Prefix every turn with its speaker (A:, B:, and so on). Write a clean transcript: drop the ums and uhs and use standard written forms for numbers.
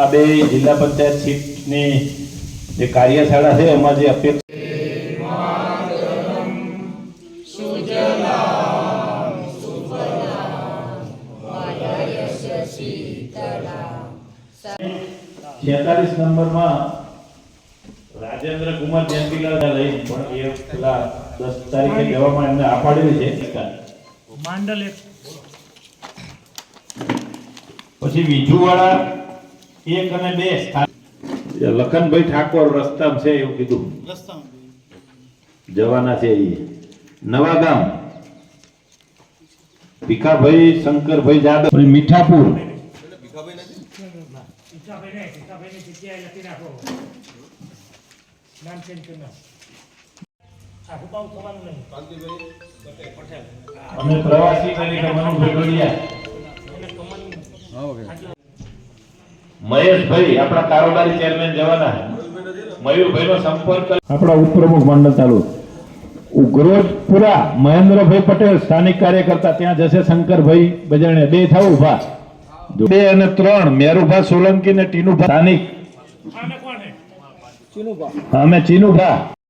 A: આ બે જિલ્લા પંચાયત સીટની જે કાર્યશાળા છે એમાં જે અપેક્ષા છેતાલીસ નંબરમાં રાજેન્દ્ર કુમાર જયંતિલાલ લઈ પણ એ પેલા 10 તારીખે જવામાં એમને આ પાડેલી છે માંડલ એક પછી વિજુવાડા 1 અને 2 લખનભાઈ ઠાકોર રસ્તામાં છે એવું કીધું જવાના છે એ નવા ગામ ભીખાભાઈ શંકરભાઈ જાદવ મીઠાપુર અમે પ્રવાસી તરીકે મહેશભાઈ આપણા કારોબારી ચેરમેન જવાના મયુરભાઈ નો સંપર્ક આપણા ઉપપ્રમુખ મંડળ તાલુક ઉગ્રોજપુરા મહેન્દ્રભાઈ પટેલ સ્થાનિક કાર્યકર્તા ત્યાં જશે શંકરભાઈ બજાણે 2 થાવ ઉભા 2 અને 3 મેરુભા સોલંકી ને ટીનુભા સ્થાનિક અમે ચીનુભા